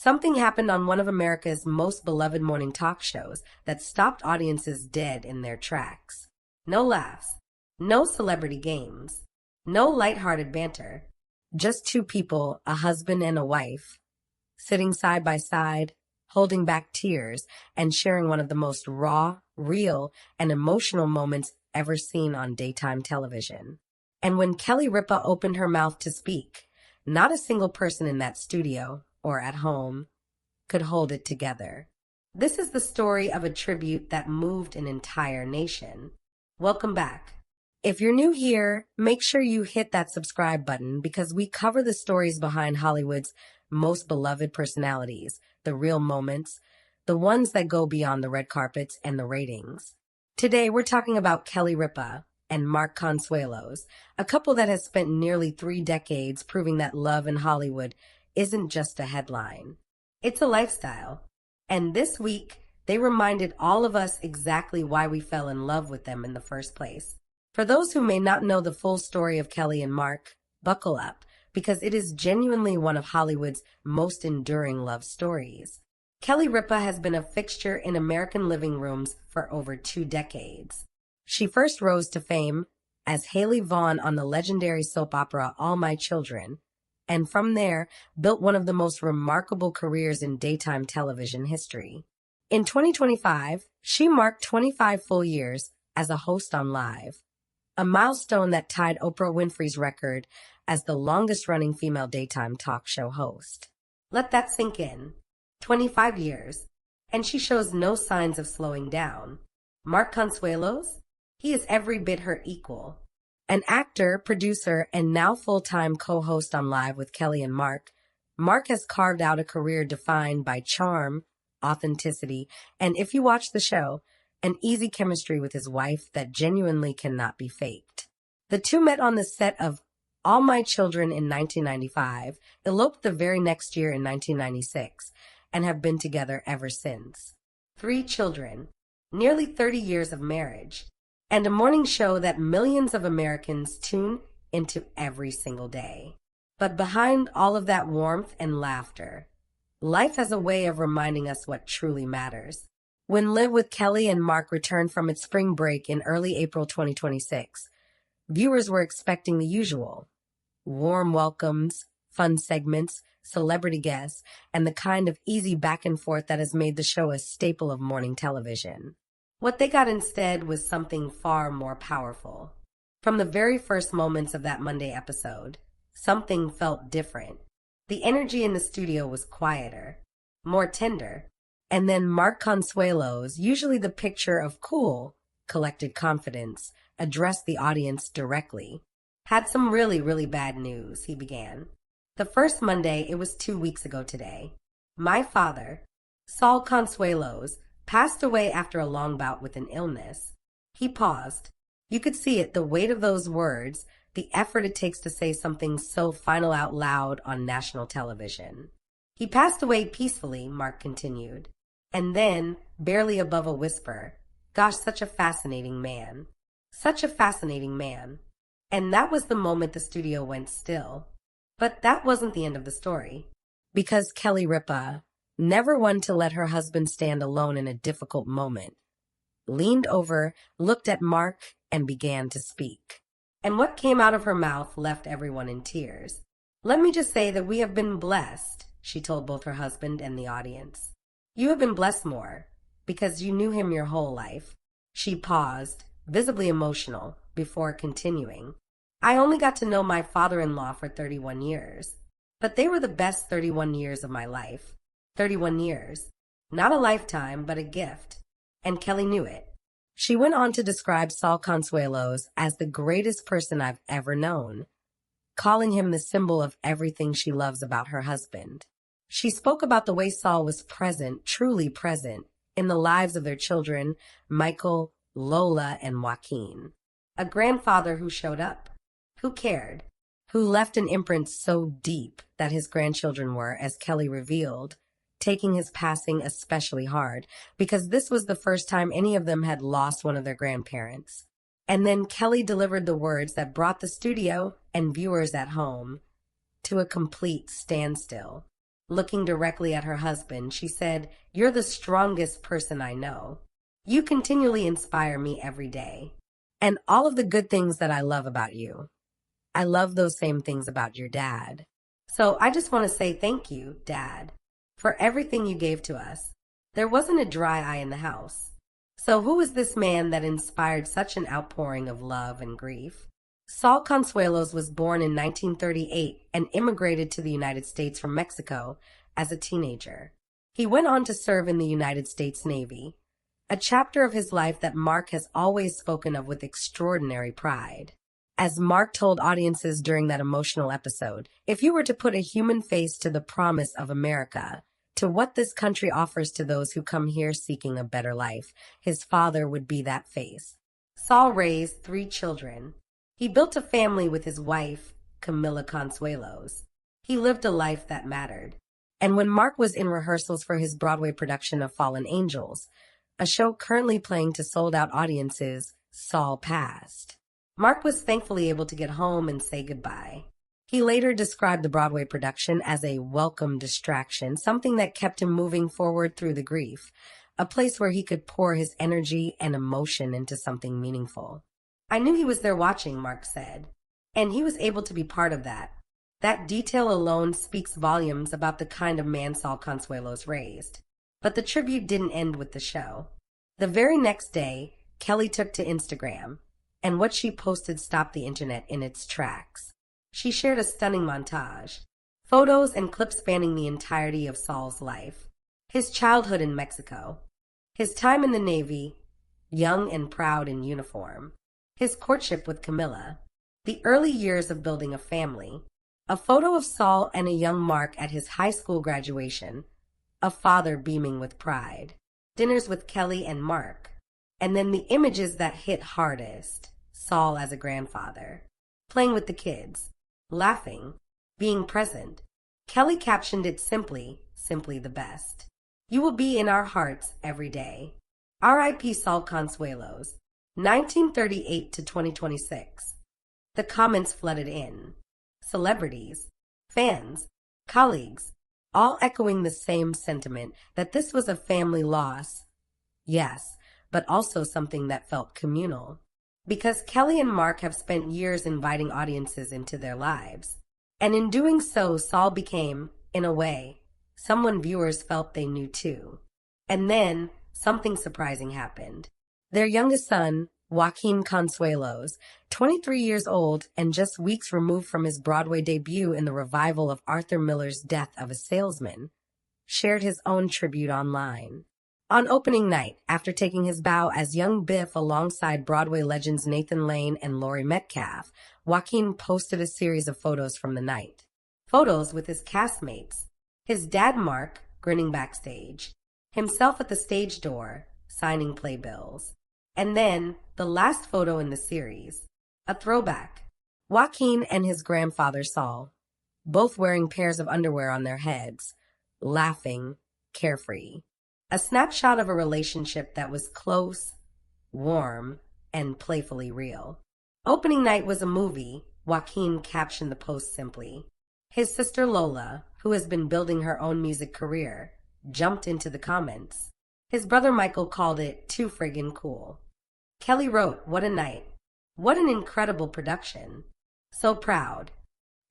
Something happened on one of America's most beloved morning talk shows that stopped audiences dead in their tracks. No laughs, no celebrity games, no lighthearted banter. Just two people, a husband and a wife, sitting side by side, holding back tears, and sharing one of the most raw, real, and emotional moments ever seen on daytime television. And when Kelly Ripa opened her mouth to speak, not a single person in that studio or at home could hold it together. This is the story of a tribute that moved an entire nation. Welcome back. If you're new here, make sure you hit that subscribe button because we cover the stories behind Hollywood's most beloved personalities, the real moments, the ones that go beyond the red carpets and the ratings. Today, we're talking about Kelly Ripa and Mark Consuelos, a couple that has spent nearly 3 decades proving that love in Hollywood isn't just a headline. It's a lifestyle. And this week, they reminded all of us exactly why we fell in love with them in the first place. For those who may not know the full story of Kelly and Mark, buckle up, because it is genuinely one of Hollywood's most enduring love stories. Kelly Ripa has been a fixture in American living rooms for over 2 decades. She first rose to fame as Haley Vaughn on the legendary soap opera All My Children, and from there built one of the most remarkable careers in daytime television history. In 2025, she marked 25 full years as a host on Live, a milestone that tied Oprah Winfrey's record as the longest-running female daytime talk show host. Let that sink in. 25 years, and she shows no signs of slowing down. Mark Consuelos? He is every bit her equal. An actor, producer, and now full-time co-host on Live with Kelly and Mark, Mark has carved out a career defined by charm, authenticity, and if you watch the show, an easy chemistry with his wife that genuinely cannot be faked. The two met on the set of All My Children in 1995, eloped the very next year in 1996, and have been together ever since. 3 children, nearly 30 years of marriage, and a morning show that millions of Americans tune into every single day. But behind all of that warmth and laughter, life has a way of reminding us what truly matters. When Live with Kelly and Mark returned from its spring break in early April 2026, viewers were expecting the usual: warm welcomes, fun segments, celebrity guests, and the kind of easy back and forth that has made the show a staple of morning television. What they got instead was something far more powerful. From the very first moments of that Monday episode, something felt different. The energy in the studio was quieter, more tender. And then Mark Consuelos, usually the picture of cool, collected confidence, addressed the audience directly. Had some really bad news, he began. The first Monday, it was 2 weeks ago today. My father, Saul Consuelos, passed away after a long bout with an illness. He paused. You could see it, the weight of those words, the effort it takes to say something so final out loud on national television. He passed away peacefully, Mark continued. And then, barely above a whisper, gosh, such a fascinating man. Such a fascinating man. And that was the moment the studio went still. But that wasn't the end of the story. Because Kelly Ripa, never one to let her husband stand alone in a difficult moment, leaned over, looked at Mark, and began to speak. And what came out of her mouth left everyone in tears. Let me just say that we have been blessed, she told both her husband and the audience. You have been blessed more, because you knew him your whole life. She paused, visibly emotional, before continuing. I only got to know my father-in-law for 31 years, but they were the best 31 years of my life. 31 years. Not a lifetime, but a gift. And Kelly knew it. She went on to describe Saul Consuelos as the greatest person I've ever known, calling him the symbol of everything she loves about her husband. She spoke about the way Saul was present, truly present, in the lives of their children, Michael, Lola, and Joaquin. A grandfather who showed up, who cared, who left an imprint so deep that his grandchildren were, as Kelly revealed, taking his passing especially hard, because this was the first time any of them had lost one of their grandparents. And then Kelly delivered the words that brought the studio and viewers at home to a complete standstill. Looking directly at her husband, she said, "You're the strongest person I know. You continually inspire me every day. And all of the good things that I love about you, I love those same things about your dad. So I just want to say thank you, Dad, for everything you gave to us. There wasn't a dry eye in the house." So who is this man that inspired such an outpouring of love and grief? Saul Consuelos was born in 1938 and immigrated to the United States from Mexico as a teenager. He went on to serve in the United States Navy, a chapter of his life that Mark has always spoken of with extraordinary pride. As Mark told audiences during that emotional episode, if you were to put a human face to the promise of America, to what this country offers to those who come here seeking a better life, his father would be that face. Saul raised 3 children. He built a family with his wife, Camila Consuelos. He lived a life that mattered. And when Mark was in rehearsals for his Broadway production of Fallen Angels, a show currently playing to sold-out audiences, Saul passed. Mark was thankfully able to get home and say goodbye. He later described the Broadway production as a welcome distraction, something that kept him moving forward through the grief, a place where he could pour his energy and emotion into something meaningful. "I knew he was there watching," Mark said, "and he was able to be part of that. That detail alone speaks volumes about the kind of man Saul Consuelos raised." But the tribute didn't end with the show. The very next day, Kelly took to Instagram, and what she posted stopped the internet in its tracks. She shared a stunning montage, photos and clips spanning the entirety of Saul's life. His childhood in Mexico, his time in the Navy, young and proud in uniform, his courtship with Camilla, the early years of building a family, a photo of Saul and a young Mark at his high school graduation, a father beaming with pride, dinners with Kelly and Mark, and then the images that hit hardest, Saul as a grandfather, playing with the kids, laughing, being present. Kelly captioned it simply the best. "You will be in our hearts every day. R.I.P. Saul Consuelos, 1938 to 2026. The comments flooded in. Celebrities, fans, colleagues, all echoing the same sentiment that this was a family loss. Yes, but also something that felt communal. Because Kelly and Mark have spent years inviting audiences into their lives. And in doing so, Saul became, in a way, someone viewers felt they knew too. And then, something surprising happened. Their youngest son, Joaquin Consuelos, 23 years old and just weeks removed from his Broadway debut in the revival of Arthur Miller's Death of a Salesman, shared his own tribute online. On opening night, after taking his bow as young Biff alongside Broadway legends Nathan Lane and Laurie Metcalf, Joaquin posted a series of photos from the night. Photos with his castmates, his dad Mark grinning backstage, himself at the stage door, signing playbills. And then, the last photo in the series, a throwback. Joaquin and his grandfather Saul, both wearing pairs of underwear on their heads, laughing, carefree. A snapshot of a relationship that was close, warm, and playfully real. Opening night was a movie, Joaquin captioned the post simply. His sister Lola, who has been building her own music career, jumped into the comments. His brother Michael called it too friggin' cool. Kelly wrote, "What a night. What an incredible production. So proud."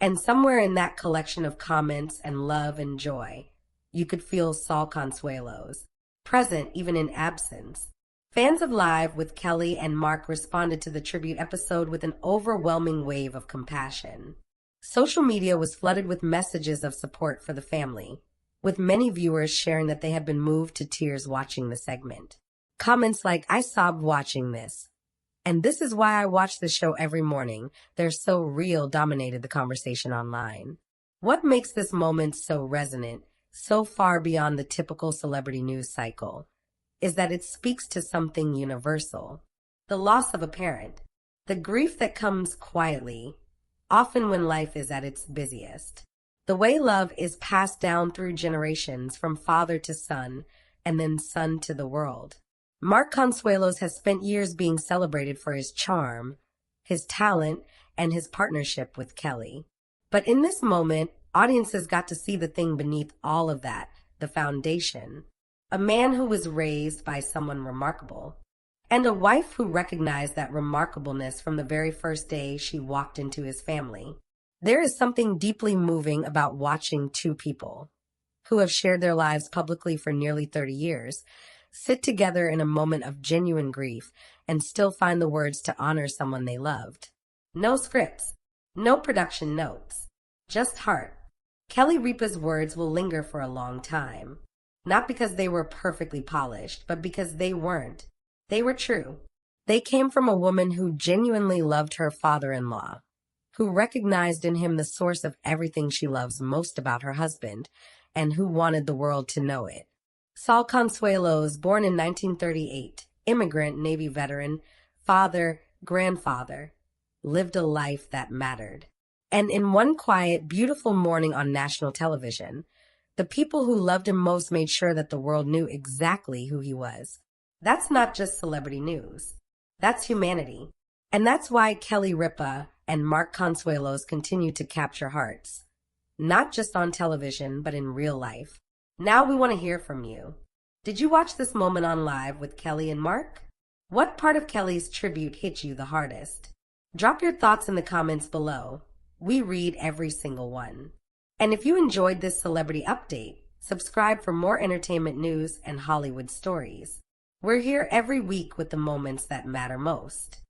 And somewhere in that collection of comments and love and joy, you could feel Saul Consuelos, present even in absence. Fans of Live with Kelly and Mark responded to the tribute episode with an overwhelming wave of compassion. Social media was flooded with messages of support for the family, with many viewers sharing that they had been moved to tears watching the segment. Comments like, "I sobbed watching this," and "This is why I watch the show every morning. They're so real," dominated the conversation online. What makes this moment so resonant, so far beyond the typical celebrity news cycle, is that it speaks to something universal. The loss of a parent, the grief that comes quietly, often when life is at its busiest. The way love is passed down through generations from father to son, and then son to the world. Mark Consuelos has spent years being celebrated for his charm, his talent, and his partnership with Kelly. But in this moment, Audiences got to see the thing beneath all of that, the foundation. A man who was raised by someone remarkable, and a wife who recognized that remarkableness from the very first day she walked into his family. There is something deeply moving about watching two people who have shared their lives publicly for nearly 30 years sit together in a moment of genuine grief and still find the words to honor someone they loved. No scripts, no production notes, just heart. Kelly Ripa's words will linger for a long time, not because they were perfectly polished, but because they weren't. They were true. They came from a woman who genuinely loved her father-in-law, who recognized in him the source of everything she loves most about her husband, and who wanted the world to know it. Mark Consuelos, born in 1938, immigrant Navy veteran, father, grandfather, lived a life that mattered. And in one quiet, beautiful morning on national television, the people who loved him most made sure that the world knew exactly who he was. That's not just celebrity news. That's humanity. And that's why Kelly Ripa and Mark Consuelos continue to capture hearts. Not just on television, but in real life. Now we want to hear from you. Did you watch this moment on live with Kelly and Mark? What part of Kelly's tribute hit you the hardest? Drop your thoughts in the comments below. We read every single one. And if you enjoyed this celebrity update, subscribe for more entertainment news and Hollywood stories. We're here every week with the moments that matter most.